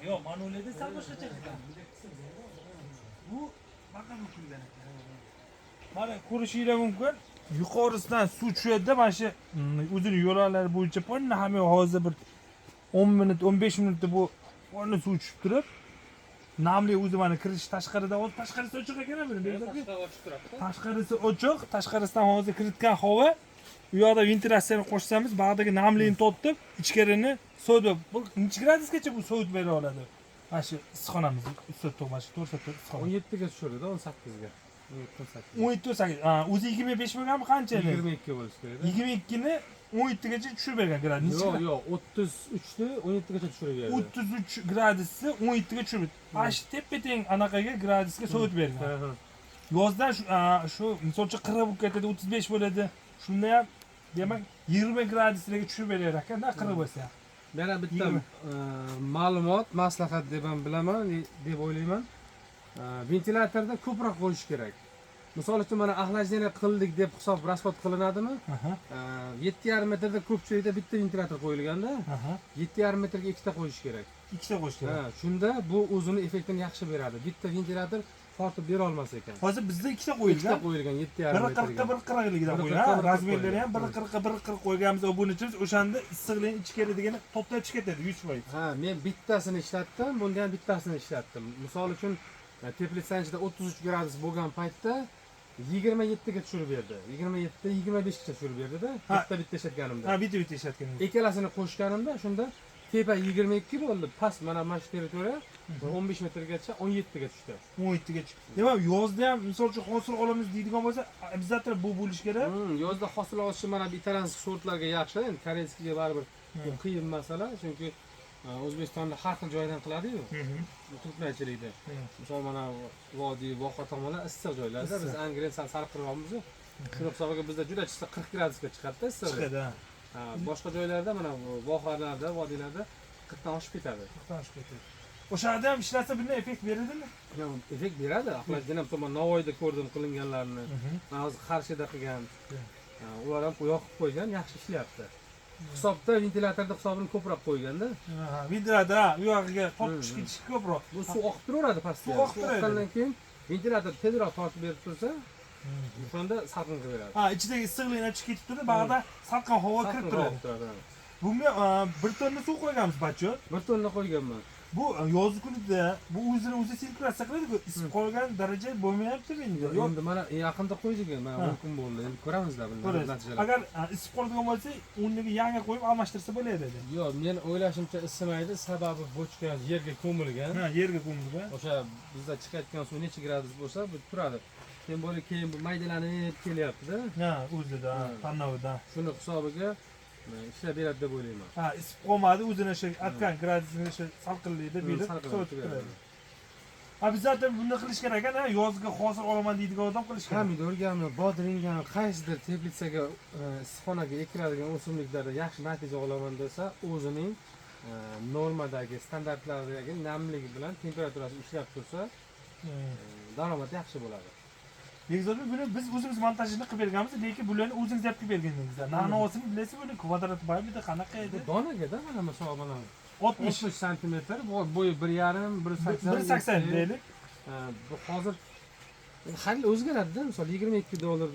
Yok, manuelde sen boşa çekeceksin. Bu bakın usulden. Mana ko'rishingiz mumkin. Yuqorisidan suv tushadi, mana shu o'zini yo'laqlari bo'yicha ponna ham hozir bir 10 minut, 15 minutda bu ponna suv tushib turib, namli o'zi mana kirish tashqarida, hozir tashqarisi ochiq ekan buni. Tashqarisi ochiq, tashqarisidan hozir kiritgan havo. Bu yoqda ventilyatsiyani qo'shsamiz, bag'dagi namlikni tortib, ichkarini sovutib, bu necha gradusgacha bu sovutib bera oladi. Mana shu issiqxonamiz, issiq mana shu 4 soat issiqxona. 17 ga tushirdi, 18 ga. 17 8. O'zi 25 bo'lganmi qancha edi? 22 bo'lishi kerak. 22 ni 17 gacha tushirib bergan gradus. Yo'q, 33 ni 17 gacha tushirib berdi. 33 gradusni 17 ga tushirib. Mana shu tepa-teng anaqaga gradusga sovutib bergan. Yozda shu misolcha 40 bo'lib ketadi, 35 bo'ladi. Shunda ham demak 20 graduslarga tushirib berar ekan-da 40 bo'lsa. Yana bitta ma'lumot, maslahat deb ham bilaman, deb o'ylayman. Ventilyatorda ko'proq qo'yish kerak. Misol uchun mana axlajeniya qildik deb hisob rasxod qilinadimi? 7,5 metrda ko'pchilikda bitta ventilyator qo'yilganda, 7,5 metrga ikkita qo'yish kerak. Ikkita qo'yish kerak. Shunda bu o'zini effektini yaxshi beradi. Bitta ventilyator tortib bera olmas ekan. Hozir bizda ikkita qo'yilgan. Ikkita qo'yilgan 7,5 metrga. 1.40 qo'yilgan. Razmerlari ham 1.40 qo'yganmiz obunachimiz. O'shanda issiqlikni ichib keladigan to'xtab chiqib ketadi 100%. Men bittasini ishlatdim, bunda ham bittasini ishlatdim. Misol uchun teplitsani ichida 33 gradus bo'lgan paytda 27 ga tushirib berdi. 27 25 gacha tushirib berdi-da. Bitta ishlatganimda. Bitta ishlatganimda. Ikkalasini qo'shganimda shunda tepa 22 bo'ldi, past mana shu territoriya 15 metrgacha 17 ga tushdi. 17 ga tushdi. Demak, yozda ham misol uchun hosil olamiz deydigan bo'lsa, обязательно bu bo'lish kerak. Yozda hosil olish mana bu italyanskiy sortlarga yaxshi, endi koreyskiga baribir qiyin masala, chunki O'zbekistonda har xil joydan qiladi-yu. Turkmanchilikda. Misol mana vodiy, voha tomonlar issiq joylarda, biz Angliya salqinroqmiz. Shuning hisobiga bizda juda chiqsa 40 gradusga chiqadi-da issiq. Chiqadi. Boshqa joylarda mana vohalarda, vodiylarda 40 dan oshib ketadi. 40 dan oshib ketadi. O'sha yerda ham ishlatsa bunday effekt beradimi? Yo'q, effekt beradi. Axlatdan ham tomon Navoiyda ko'rdim qilinganlarni. Men hozir Qarshida qilgan. Ular ham yoqib qo'ygan, yaxshi ishlayapti. Hisobda ventilyatorda hisobini ko'proq qo'yganda. Ventilyator u yog'iga tortib chiqib ketish ko'proq. Bu suv oqib turaveradi pastga. Suv oqib turadi. Keyin ventilyator tezroq tortib berib tursa, o'shanda salqin qilib beradi. Ichidagi issiqlikni chiqib ketib turadi, bag'da salqin havo kirib turadi. Bunga 1 tonna suv qo'yganmiz, bachot. 1 tonna qo'yganman. Bu yoz kunida bu o'zini sirkulyatsiya qiladi-ku, isib qolgan daraja bo'lmayaptimi endi? Endi mana yaqinda qo'ydik, mana 10 kun bo'ldi. Endi ko'ramizlar bundan natijalar. Agar isib qolgan bo'lsa, o'rniga yangi qo'yib almashtirsa bo'ladi. Yo'q, men o'ylashimcha isimaydi, sababi bochka yerga ko'milgan. Yerga ko'milgan. O'sha bizda chiqayotgan suv necha gradus bo'lsa, bu turadi. Keyin bu maydalanib kelyapti-da. O'zida, tannovida. Shuni hisobiga ishlab beradi deb o'ylayman. Isib qolmadi, o'zini o'sha atgan gradusini o'sha salqinlikda berib sovutib beradi. Обязательно buni qilish kerak ekan, yozga hosil olaman deydigan odam qilish kerak. Pomidorgami, bodringami, qaysidir teplitsaga, issiqxonaga ekiladigan o'simliklarda yaxshi natija olaman desa, o'zining normadagi, standartlardagi namligi bilan temperaturasi ishlab tursa, daromad yaxshi bo'ladi. Begzodbek, buni biz o'zimiz montajini qilib berganmiz, lekin bularni o'zingiz yapib berganingiz. Nanosini bilasizmi, buni kvadrat boyida qanaqa edi? Donaga-da mana misol bilan 60 cm, bo'yi 1,5, 1,80 deylik. Bu hozir xil o'zgaradi-da, misol $22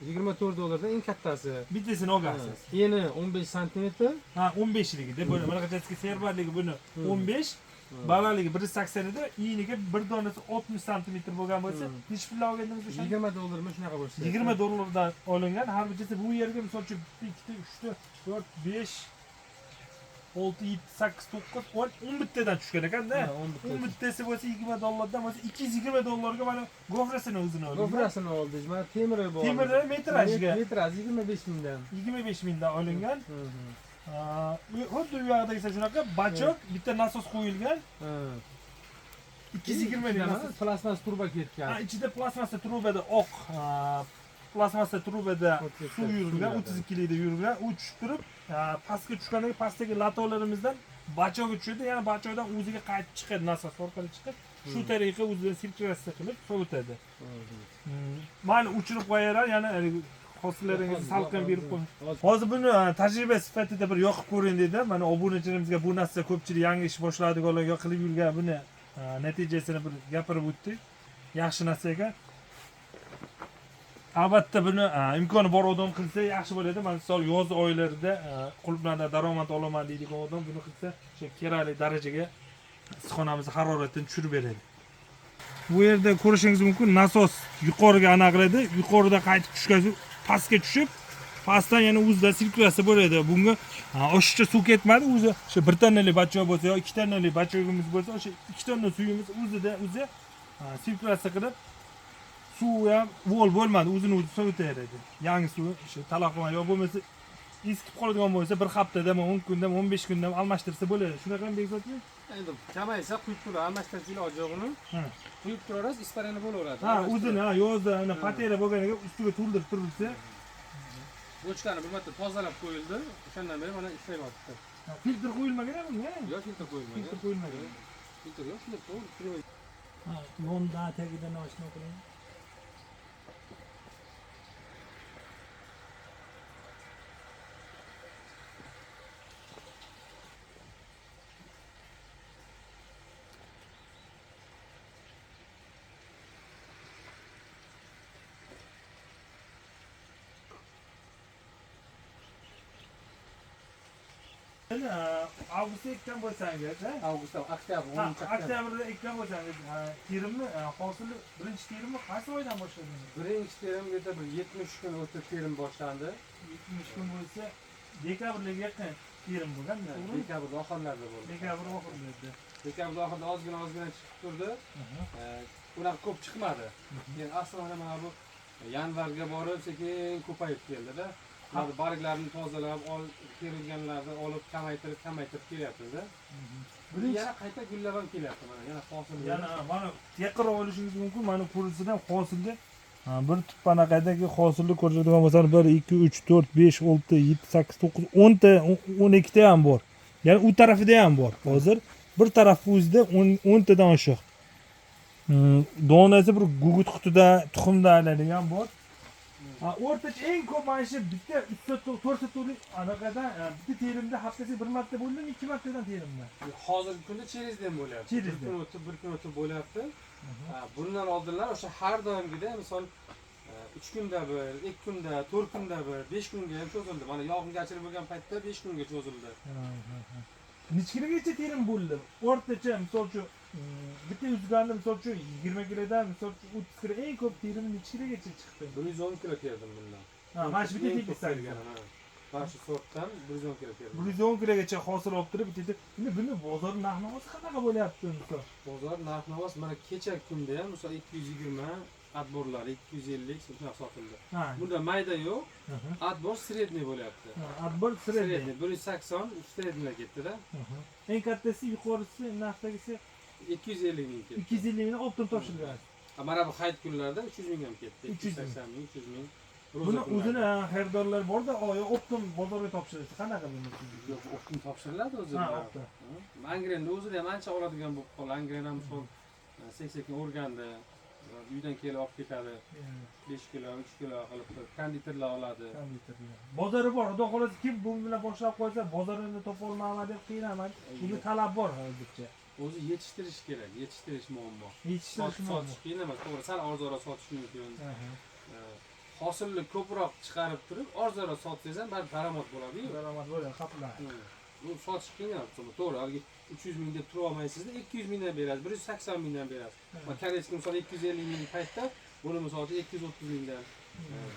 $24 eng kattasi. Bittasini olgansiz. Eni 15 cm. 15 ligida, buni bunaqachasi ferbarligi buni 15, balandligi 1,80 edi, iyniga bir donasi 60 cm bo'lgan bo'lsa, necha pulga olgandingiz o'sha? $20 mi shunaqa bo'lsa. $20 dan olingan. Har bittasi bu yerga misol uchun 2, 3, 4, 5 6, 7, 8, 9, 10 bittadan tushgan ekan-da. 10 bittasi bo'lsa $20 dan bo'lsa $220 ga mana gofrasini o'zini oldi. Gofrasini oldik. Mana temiri bor. Temiri metrajga. Metraj 25 mingdan. 25 mingdan olingan. Xuddi u yoqda esa shunaqa bachok, bitta nasos qo'yilgan. 220 ming plasmas truba ketgan. Ichida plasmassa trubada oq, plasmassa trubada suv yurilgan, 32 likda yurilgan, u tushib turib, pastga tushganiga pastdagi latolarimizdan bachokga tushadi, yana bachokdan o'ziga qaytib chiqadi, nasos orqali chiqib, shu tariqa o'zidan sirkulyatsiya qilib sovutadi. Mayli o'chirib qo'yarar, yana hosillaringizni salqin berib qo'ying. Hozir buni tajriba sifatida bir yoqib ko'ring dedi. Mana obunachilarimizga bu narsa ko'pchilik yangi ish boshladiganlarga qilib yurgan buni natijasini bir gapirib o'tdik. Yaxshi narsa ekan. Albatta buni imkoni bor odam qilsa yaxshi bo'ladi. Masalan, yoz oylarida quluplardan daromad olaman deydigan odam buni qilsa, o'sha kerakli darajaga issiqxonamiz haroratini tushirib beradi. Bu yerda ko'rishingiz mumkin, nasos yuqoriga aniqlaydi. Yuqorida qaytib tushgach, pastga tushib, pastdan yana o'zida sirkulyatsiya bo'ladi. Bunga oshiqcha suv ketmadi. O'zi o'sha 1 tonnalik bachcha bo'lsa yo 2 tonnalik bachchamiz bo'lsa, o'sha 2 tonna suyimiz o'zi sirkulyatsiya qilib suv ham vol bo'lmadi, o'zini o'zi sovutaveradi. Yangi suv o'sha taloqman yo bo'lmasa eskib qoladigan bo'lsa, bir haftadami, 10 kundami, 15 kundami almashtirsa bo'ladi. Shunaqami Bekzodmi? Endi kamaysa quyib turib almashtirish iloji yo'qmi? Quyib turaverasiz, isparani bo'laveradi. O'zini yozda ana patera bo'lganiga ustiga to'ldirib turilsa, bochkani bir marta tozalab qo'yildi. O'shandan beri mana ishlayapti. Filtr qo'yilmagan bunga? Yo'q, filtr qo'yilmagan. Filtr qo'yilmagan. Filtr yo'q, shunday to'g'ri. Yonda tagidan oshno qiling. Avgustda ekkan bo'lsangiz, Avgustda, oktyabr, 10 oktyabrda ekkan bo'lsangiz, terimni hosili birinchi terimni qaysi oydan boshladingiz? Birinchi terim esa bir 70 kun o'tib terim boshlandi. 70 kun bo'lsa, dekabrga yaqin terim bo'lgan, to'g'rimi? Dekabr oxirlarida bo'ldi. Dekabr oxirlarida. Dekabr oxirida ozgina chiqib turdi. Unaqa ko'p chiqmadi. Keyin aslida mana bu yanvarga borib sekin ko'payib keldi-da. Hozir barglarni tozalab, terilganlarni olib kamaytirib kelyapmiz-da. Yana qayta gullab ham kelyapti mana, yana hosil. Yana mana yaqinroq olishingiz mumkin. Mana ko'risidan hosilda bir tupanaqadagi hosilni ko'rsatadigan bo'lsangiz 1 2 3 4 5 6 7 8 9 10 ta 12 ta ham bor. Ya'ni u tarafida ham bor. Hozir bir taraf o'zida 10 tadan oshiq. Donasi bir gugurt qutida, tuxumda aylanadigan bor. O'rtacha eng ko'p mana shu bitta 3 so'tlik anaqadan bitta terimda haftasiga bir marta bo'ldimi, 2 martadan terimda. Hozirgi kunda cherizdan bo'lyapti. Bir kun o'tib bo'lyapti. Bundan oldinlar o'sha har doimgidek, misol 3 kunda bir, 2 kunda, 4 kunda bir, 5 kunga ham cho'zildi. Mana yog'ingarchilik bo'lgan paytda 5 kunga cho'zildi. Nechkigacha terim bo'ldi? O'rtacha misol uchun bitta yuzganda misol uchun 20 kilodan misol uchun 30 kilo eng ko'p terim nechkigacha chiqdi? 110 kilo terdim bundan. Mana shu bitta tekislargan. Mana shu sortdan 110 kilo terdim. 110 kilogacha hosil olib turib bitta. Endi buni bozor narx-navosi qanaqa bo'lyapti misol? Bozor narx-navosi mana kecha kunda ham misol 220 atborlar 250 shunday sotildi. Bunda mayda yo'q. Atbor sredniy bo'lyapti. Atbor sredniy 180 sredniy ketdi-da. Eng kattasi yuqorisi narxdagisi 250 ming ketdi. 250 mingdan optim topshirgan. Mana bu hayit kunlarda 300 ming ham ketdi. 280 ming, 300 ming. Buni o'zini xaridorlar bor-da, optim bozorga topshirishdi. Qanaqa buni? Yo'q, optim topshiriladi o'zida. Angrenni o'zida ham ancha oladigan bo'lib qoldi. Angren ham misol sekin o'rgandi. Uydan kelib olib ketadi. 5 kilo, 3 kilo qilib konditorlar oladi. Bozori bor. Xudo xolasi kim bu bilan boshlab qo'ysa, bozorini topa olmayman deb qiynaman. Bunga talab bor hozircha. O'zi yetishtirish kerak, yetishtirish muammo. Yetishtirish sotish qiyin emas, to'g'ri, sal arzonroq sotish mumkin. Hosilni ko'proq chiqarib turib, arzonroq sotsangiz ham baribir daromad bo'ladi-ku. Daromad bo'ladi, xaplar. Bu sotish qiyin emas, to'g'ri, hali 300 ming deb turib olmaysizda, 200 mingdan berasiz, 180 mingdan berasiz. Va koreyskiy misol 250 ming paytda, buni misol 230 mingdan.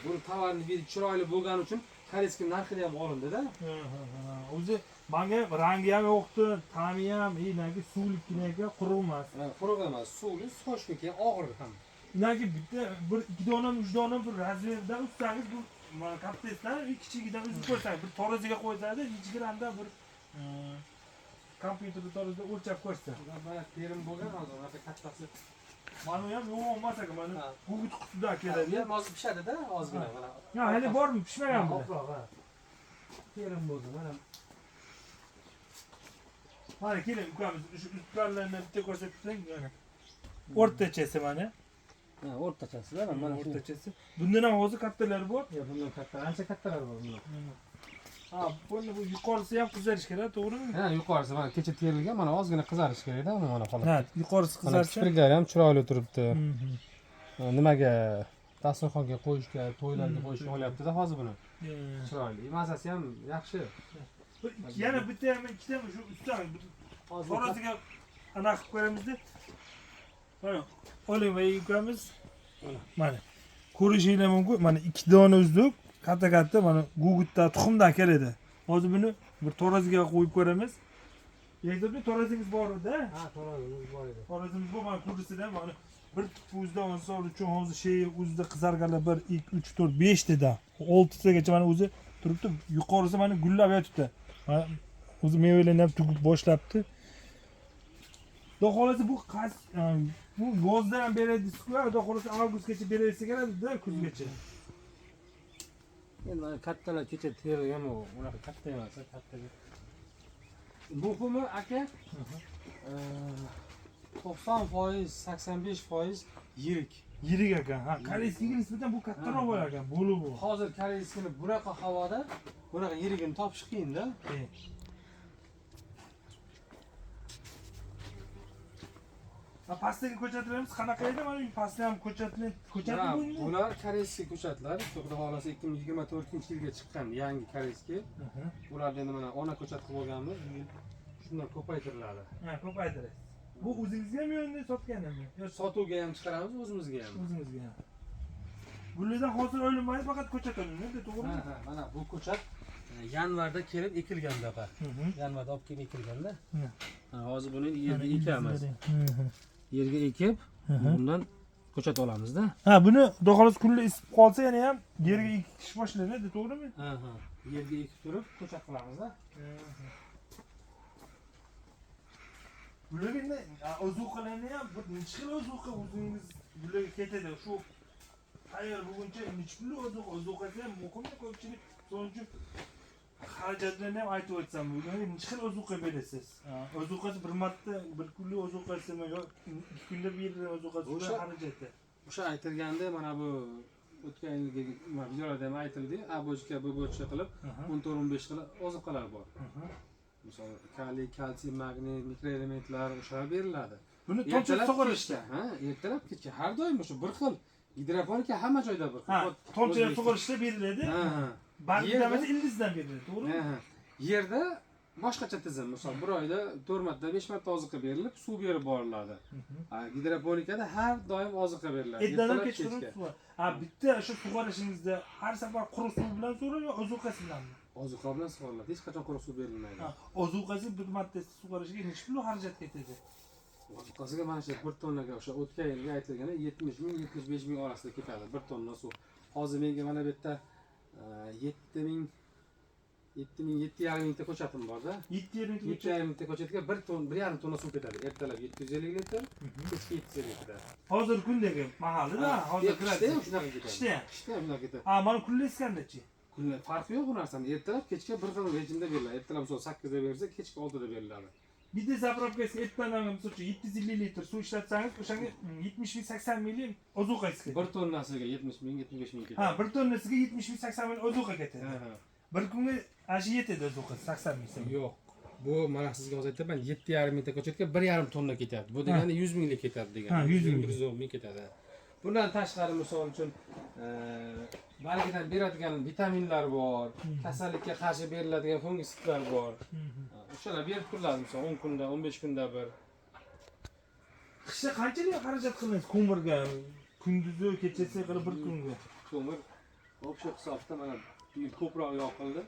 Buni tovarni chiroyli bo'lgani uchun koreyskiy narxida ham olindi-da. O'zi menga rangi ham yo'qdi, ta'mi ham, nagi suvlikniki quruq emas. Quruq emas, suvli, sochniki og'ir ham. Nagi bitta bir 2 dona, 3 dona bir razmerdan utsangiz, bu mana kaptesdan kichigidan uzib qo'ysangiz, bir taroziga qo'ysangiz, 1 grammda bir kompyuterda tarozida o'lchab ko'rsa. Mana terim bo'lgan hozir, mana kattasi. Mana ham yo'q emas ekan, mana gugurt qutida keladi. Ham hozir pishadi-da, ozgina mana. Yo'q, hali bormi, pishmaganmi? Terim bo'ldi, mana. Mana keling, ukamiz shu ustlarni bitta ko'rsatib turing, mana. O'rtachasi mana. Ha, o'rtachasida mana shu. O'rtachasi. Bundan ham hozir kattalari bor. Yo'q, bundan katta, ancha kattalar bor bundan. Ha, bu yuqorisi ham qizarish kerak, to'g'rimi? Ha, yuqorisi mana kecha terilgan, mana ozgina qizarish kerak-da, mana holat. Ha, yuqorisi qizarsa. Kipriklari ham chiroyli turibdi. Nimaga dasturxonga qo'yishga, to'ylarga qo'yishga olyapti-da hozir buni. Chiroyli. Mazasi ham yaxshi. Yana bitta ham ikkitami shu ustidan orasiga ana qilib qo'yamiz-da. Mana oling va yukamiz. Mana ko'rishinglar mumkin. Mana 2 dona uzdik. Katta mana gugutda tuxumdan keladi. Hozir buni bir to'raziga qo'yib ko'ramiz. Yakdobda to'razingiz bor-da? Ha, to'razimiz bor edi. To'razimiz bor, mana ko'rsatda mana bir o'zida misol uchun hozir o'zida qizarganlar 1 2 3 4 5 teda 6 tagacha mana o'zi turibdi. Yuqorisi mana gullab yotibdi. Mana o'zi mevalarni ham tugib boshlabdi. Xudo xolasa bu yozdan beradi-ku, xudo xolasa avgustgacha beraysa kerak-da, kuzgacha. Endi mana kattalar kecha terilgan u, unaqa katta emas, kattaga. Muhimi aka, 90%, 85% yirik. Yirik ekan. Ha, koreyskiga nisbatan bu kattaroq bo'lar ekan, bo'li bu. Hozir koreyskini bunaqa havoda, bunaqa yirigini topish qiyin-da. Pastaga ko'chatlarimiz qanaqa edi? Mana pasta ham ko'chatib bo'ldi. Bular koreyskiy ko'chatlar, xudo xolasa 2024-yilga chiqqan yangi koreyskiy. Ular endi mana ona ko'chat qilib olganmiz. Shundan ko'paytiriladi. Ha, ko'paytirasiz. Bu o'zingizga mi yo'lda sotganmi? Yo, sotuvga ham chiqaramiz, o'zimizga ham. O'zingizga ham. Gullardan hozir o'ylanmaydi, faqat ko'chat olinadi, to'g'rimi? Ha, mana bu ko'chat yanvarda kelib ekilgan buyoqqa. Yanvarda olib kelib ekilganda. Ha, hozir buni yerga ekamiz. Yerga ekib, bundan ko'chat olamiz-da. Ha, buni xudo xolos kunlar isib qolsa yana ham yerga ekish boshlanadi, to'g'rimi? Ha. Yerga ekib turib ko'chat qilamiz-da. Bularga ozuqalarni ham bir necha xil ozuqa o'zingiz bularga ketadi. Shu tayyor bo'lguncha necha xil ozuqasi ham muhimda, ko'pchilik so'ng uchun xarajatlarni ham aytib o'tsam, bularga necha xil ozuqa berasiz? Ozuqasi bir marta bir kunlik ozuqasimi yo 2 kunda bir ozuqasi o'sha xarajati. O'sha aytilganda mana bu o'tgan yilgi videolarda ham aytildi, abochka bochka qilib 14-15 xil ozuqalar bor. Misol kaliy, kalsiy, magniy, mikroelementlar o'shalar beriladi. Buni tomchi sug'orishda, ertalab kechga har doim o'sha bir xil gidroponika hamma joyda bir xil. Ha, tomchi sug'orishda beriladi. Bargidamasi ildizdan beriladi, to'g'rimi? Yerda boshqacha tizim, misol bir oyda 4 marta, 5 marta oziqa berilib, suv berib boriladi. Gidroponikada har doim oziqa beriladi. Ertalab kechqurun suv. Ha, bitta o'sha sug'orishingizda har safar quruq suv bilan sug'orib yo ozuqasi bilanmi? Ozuqa bilan sug'oriladi. Hech qachon quruq suv berilmaydi. Ozuqasi bir marta sug'orishga necha pul xarajat ketadi? Ozuqasiga mana shu 1 tonnaga o'sha o'tgan yilga aytilganda 70 ming 75 ming orasida ketadi 1 tonna suv. Hozir menga mana bu yerda 7,5 mingta ko'chatim bor-da. 7,5 mingta ko'chatga 1,5 tonna suv ketadi. Ertalab 750 litr, kechki 750 litr. Hozir kundagi mahallida, hozir kiradi. Shunaqa ketadi. Qishda ham shunaqa ketadi. Ha, mana kunlik iskandachi? Kunlar farqi yo'q bu narsani. Ertalab kechga bir xil rejimda beriladi. Ertalab misol 8 da bersa, kechki 6 da beriladi. Bitta zapravkasiga ertadan misol uchun 750 litr suv ishlatsangiz, o'shanga 70 ming 80 ming ozuqasi ketadi. 1 tonnasiga 70 ming 75 ming ketadi. Ha, 1 tonnasiga 70 ming 80 ming ozuqa ketadi. Bir kunga ashi yetadi ozuqa 80 ming. Yo'q. Bu mana sizga hozir aytaman 7,5 mingta ko'chatga 1,5 tonna ketadi. Bu degani 100 minglik ketadi degani. Ha, 100 ming ketadi. Bundan tashqari misol uchun balgidan beradigan vitaminlar bor, kasallikka qarshi beriladigan fungisitlar bor. O'shalar berib turiladi, misol 10 kunda, 15 kunda bir. Qishda qanchalik xarajat qilinadi ko'mirga? Kunduzi, kechasi qilib bir kunga. Ko'mir o'sha hisobda mana bu yil ko'proq yoqildi.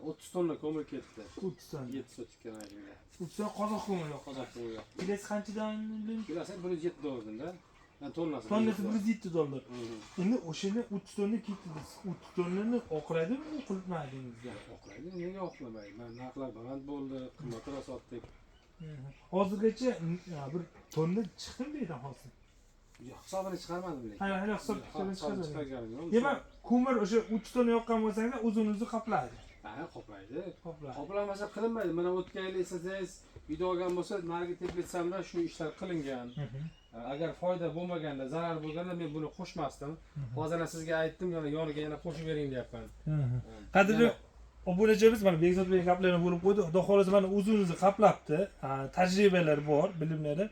30 tonna ko'mir ketdi. 30 tonna. 7 sotikka rayonda. 30 tonna qozoq ko'miri. Qozoq ko'miri. Kilosi qanchadan? Kilosi $107 da. Tonnasi $107. Endi o'shani 30 tonna ketdingiz. 30 tonnani oqladimi, qilmadingiz? Oqlaydi, nega oqlamaydi? Men narxlar baland bo'ldi, qimmatroq sotdik. Hozirgacha bir tonna chiqdimi deydi hozir? Yo'q, hisobini chiqarmadim lekin. Ha, hisobini chiqarmadim. Demak, ko'mir o'sha 30 tonna yoqqan bo'lsangiz, o'zini qoplaydi. Ha, qoplaydi. Qoplamasa qilinmaydi. Mana o'tgan yil eslasangiz, video olgan bo'lsa, narigi teplitsamda shu ishlar qilingan. Agar foyda bo'lmaganda, zarar bo'lganda men buni qo'shmasdim. Hozir sizga aytdim, yoniga yana qo'shib bering deyapman. Qadrli obunachilarimiz mana Bekzodbek gaplarini bo'lib qo'ydi. Xudo xolasa mana o'zimizni qaplabdi. Tajribalar bor, bilimlari.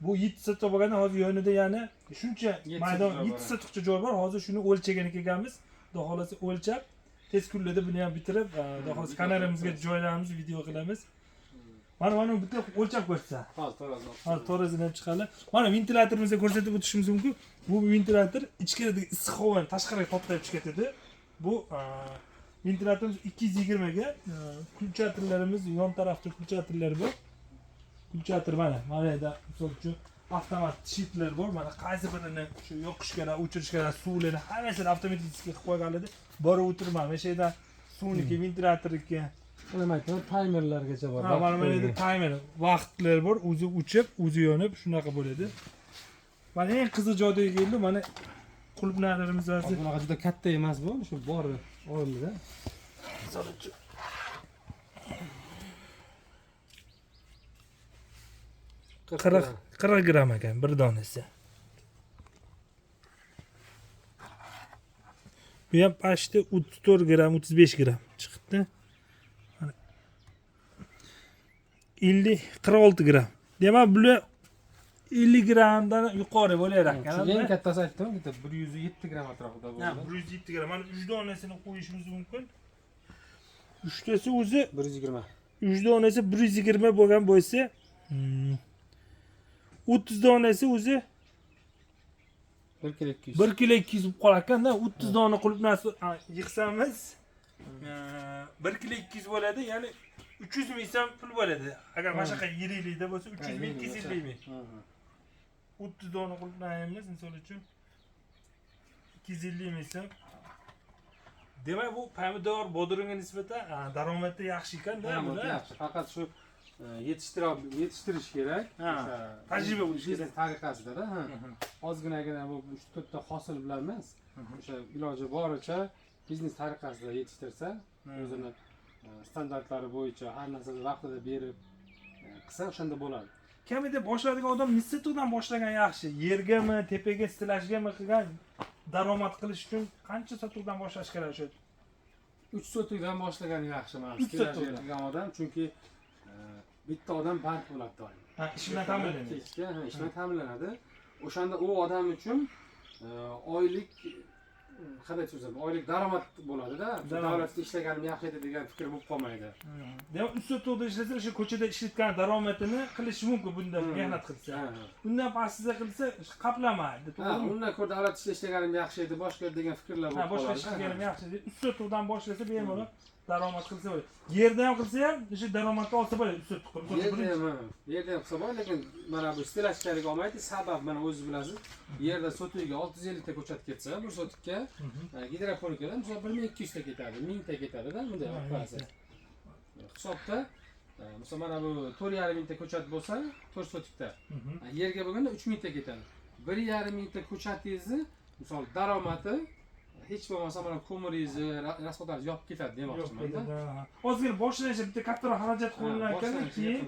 Bu 7 sotka bo'lganda hozir yonida yana shuncha maydon 7 sotqcha joy bor. Hozir shuni o'lchagan ekanmiz. Xudo xolasa o'lchab tez kunlarda buni ham bitirib, xudo xolasa kanalimizga joylaymiz, video qilamiz. Mana bitta o'lchab ko'rsa. Hozir to'g'risini ham chiqadi. Mana ventilyatorimizni ko'rsatib o'tishimiz mumkin. Bu ventilyator ichkaridagi issiq havoni tashqariga to'xtatib chiqaradi. Bu ventilyatorimiz 220 ga, kulchatorlarimiz yon tarafda kulchatorlar bor. Kulchator mana yerda misol uchun avtomat shitlar bor. Mana qaysi birini shu yoqishga, o'chirishga, suvlarni hammasini avtomatik qilib qo'yganlarda borib o'tirman. O'sha yerda suvniki, ventilyatorniki nima aytdim, taymerlargacha bor. Mana bu yerda taymer, vaqtlar bor, o'zi o'chib, o'zi yonib, shunaqa bo'ladi. Mana eng qiziq joyga keldi. Mana qulupnaylarimiz hozir bunaqa juda katta emas bu, shu bor o'rnida. Misol uchun 40 gram ekan bir donasi. Bu ham pashti 34 gram, 35 gram chiqdi. 46 gram. Demak, bular 50 gramdan yuqori bo'lar ekan. Eng kattasi aytdim, 107 gram atrofida bo'ladi. 107 gram. Mana 3 donasini qo'yishimiz mumkin. 3 tasi o'zi 120. 3 donasi 120 bo'lgan bo'lsa, 30 donasi o'zi 1 kilo 200. 1 kilo 200 bo'lib qolar ekan-da. 30 dona qulupnasi yig'samiz 1 kilo 200 bo'ladi, ya'ni 300 ming so'm pul bo'ladi. Agar mana shunaqa yillikda bo'lsa 300 ming, 250 ming. 30 dona qulupnayimiz misol uchun 250 ming so'm. Demak, bu pomidor bodringga nisbatan daromadi yaxshi ekan-da bular. Yaxshi. Faqat shu yetishtirish kerak. Tajriba bo'lish kerak. Tariqasida-da. Ozginagina bu 3-4 ta hosil bilan emas. O'sha iloji boricha biznes tariqasida yetishtirsa, o'zini standartlari bo'yicha har narsani vaqtida berib qilsa, o'shanda bo'ladi. Kamida boshlaydigan odam mistodan boshlagan yaxshi. Yergami, tepaga istilashgami qilgan daromad qilish uchun qancha sotuvdan boshlash kerak o'sha? 3 sotuvdan boshlagan yaxshi emas. 3 sotuvdan qilgan odam, chunki bitta odam band bo'ladi doim. Ish bilan ta'minlanadi. Ish bilan ta'minlanadi. O'shanda u odam uchun oylik qanday so'zim, oylik daromad bo'ladi-da. Davlatda ishlaganim yaxshi edi degan fikr bo'lib qolmaydi. Demak, ustotovda ishlasa, o'sha ko'chada ishlatgan daromadini qilishi mumkin bunda mehnat qilsa. Undan pastda qilsa, qaplamaydi, to'g'rimi? Undan ko'ra davlat ishlaganim yaxshi edi, boshqa degan fikrlar bo'lib qoladi. Boshqa ishlaganim yaxshi edi. Ustotovdan boshlasa bemalol daromad qilsa bo'ladi. Yerda ham qilsa ham, o'sha daromadni olsa bo'ladi, ustotov qilib. Yerda ham qilsa bo'ladi, lekin mana bu istilashkariga olmaydi. Sabab mana o'zingiz bilasiz. Yerda sotuviga 650 ta ko'chat ketsa, bir sotikka gidroponikadan misol 1200 ta ketadi, 1000 ta ketadi-da, bunday qarasa. Hisobda misol mana bu 4,5 ming ta ko'chat bo'lsa, 4 sotikda. Yerga bo'lganda 3000 ta ketadi. 1,5 ming ta ko'chatingizni misol daromadi hech bo'lmasa mana ko'miringizni, rasxodlaringizni yopib ketadi demoqchiman-da. Hozir boshlashda bitta kattaroq xarajat qilingan ekan, keyin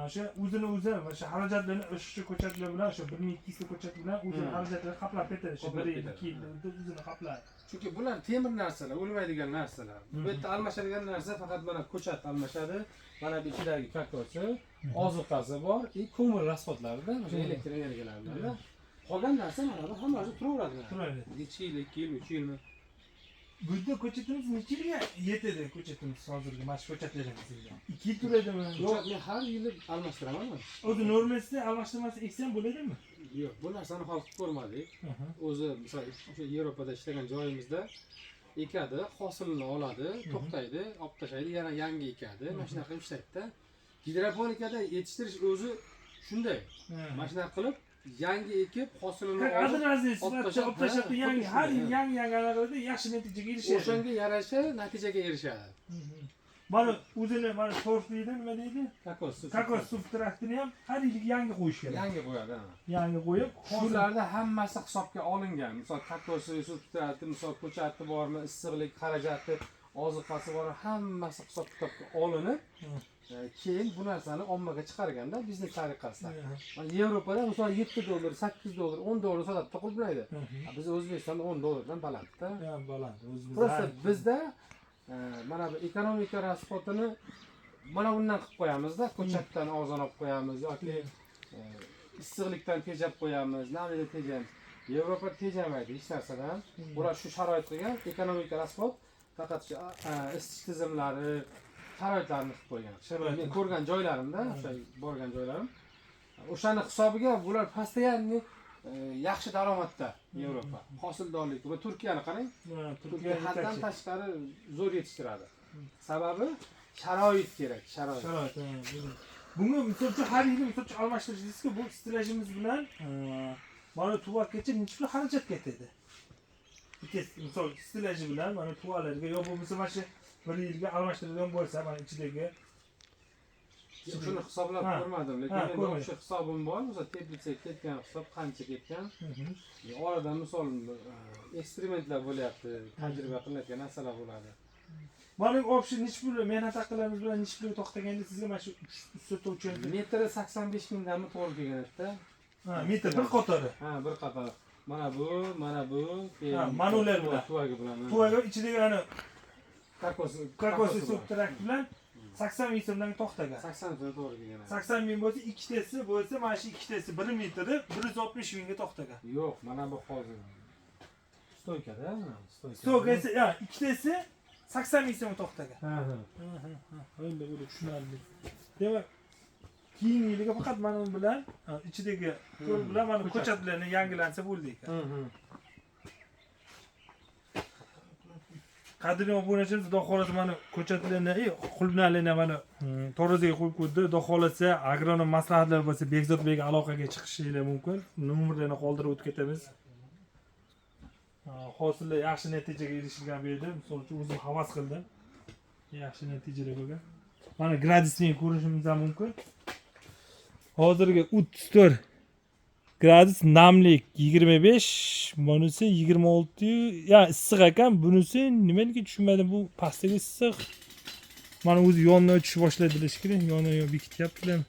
o'sha o'zini o'sha xarajatlarni o'sha ko'chatlar bilan, o'sha 1200 ta ko'chat bilan o'zini xarajatlarini qaplab ketadi, o'sha 1 yil, 2 yil o'zini qaplaydi. Chunki bular temir narsalar, o'lmaydigan narsalar. Bu yerda almashadigan narsa faqat mana ko'chat almashadi. Mana bu ichidagi kakosi, ozuqasi bor, ko'mir rasxodlarida, o'sha elektr energiyalarida. Qolgan narsa mana bu hamma turaveradi. Turadi. 2 yil, 2 yil, 3 yilmi? Bu yerda ko'chatimiz necha yilga yetadi ko'chatimiz hozirgi mana shu ko'chatlarimizga? 2 yil turadimi? Yo'q, men har yili almashtiraman. O'zi normalda almashtirmasi eksam bo'ladimi? Yo'q, bu narsani hal qilib ko'rmadik. O'zi misol o'sha Yevropada ishlagan joyimizda ekadi, hosilni oladi, to'xtaydi, olib tashlaydi, yana yangi ekadi. Mana shunaqa ishlaydi-da. Gidroponikada yetishtirish o'zi shunday. Mana shunaqa qilib yangi ekib hosilini olib tashlab yangi har yil yangi analarda yaxshi natijaga erishadi. O'shanga yarasha natijaga erishadi. Mana o'zini mana tortlaydi, nima deydi? Kokos substraktini ham har yil yangi qo'yish kerak. Yangi qo'yadi. Yangi qo'yib, shularda hammasi hisobga olingan. Misol kokosi, substrati, misol ko'chati bormi, issiqlik xarajati, ozuqasi bormi, hammasi hisob-kitobga olinib, keyin bu narsani ommaga chiqarganda biznes tariqasida. Mana Yevropada misol $7, $8, $10 soatda qilib beradi. Biz O'zbekistonda $10 balandda. Ha, baland. Просто bizda mana bu ekonomika rasxodini mana bundan qilib qo'yamizda, ko'chatdan ozon olib qo'yamiz yoki issiqlikdan tejab qo'yamiz, namlikdan tejamiz. Yevropa tejamaydi hech narsadan. Ular shu sharoit qilgan ekonomika rasxod faqat shu isitish tizimlari sharoitlarni qilib qo'ygan. Men ko'rgan joylarimda, o'sha borgan joylarim, o'shani hisobiga bular постоянно yaxshi daromadda Yevropa. Hosildorlik va Turkiyani qarang. Turkiya haddan tashqari zo'r yetishtiradi. Sababi sharoit kerak, sharoit. Bunga misolcha har yili misolcha almashtirishdingizki, bu stilajimiz bilan mana tuvakgacha necha pul xarajat ketadi? Misol stilaji bilan mana tuvalarga yo bo'lmasa mana shu bir yilga almashtiradigan bo'lsa, mana ichidagi shuni hisoblab ko'rmadim, lekin men o'sha hisobim bor. O'sha teplitsaga ketgan hisob qancha ketgan. Oradan misol eksperimentlar bo'lyapti, tajriba qilinadigan narsalar bo'ladi. Mana option necha pul mehnat haqqilarimiz bilan necha pul to'xtaganda sizga mana shu sotuvchi metri 85 mingdanmi to'g'ri kelganida? Ha, metr bir qatori. Ha, bir qator. Mana bu, manular bilan. Tuvaga bilan. Tuvaga ichidagi ana kokosi subtrakt bilan 80 ming so'mdan to'xtagan. 80 ming to'g'ri kelgan. 80 ming bo'lsa, ikkitasi bo'lsa, mana shu ikkitasi 1 metri 160 mingga to'xtagan. Yo'q, mana bu hozir stoykada, stoyka esa, ya, ikkitasi 80 ming so'm to'xtagan. Ha. Endi bu tushunarli. Demak, keyin yiliga faqat mana bu bilan ichidagi to'l bilan mana ko'chatlarni yangilansa bo'ldi ekan. Qadrli obunachilar, xudo xolasa mana ko'chatlarni, qulbnalarni mana to'g'riga qo'yib qo'ydi. Xudo xolasa agronom maslahatlar bo'lsa, Bekzod Beyga aloqaga chiqishingiz mumkin. Nomerlarni qoldirib o'tib ketamiz. Hosillar yaxshi natijaga erishilgan bu yerda. Misol uchun o'zim havas qildim. Yaxshi natijalar bo'lgan. Mana gradusni ko'rishimiz ham mumkin. Hozirgi 34 gradus, namlik 25, bunisi 26. Ya issiq ekan, bunisi nimaga tushunmadim, bu pastdagi issiq. Mana o'zi yondan o'tish boshladilar shekilli, yondan bekityaptilar.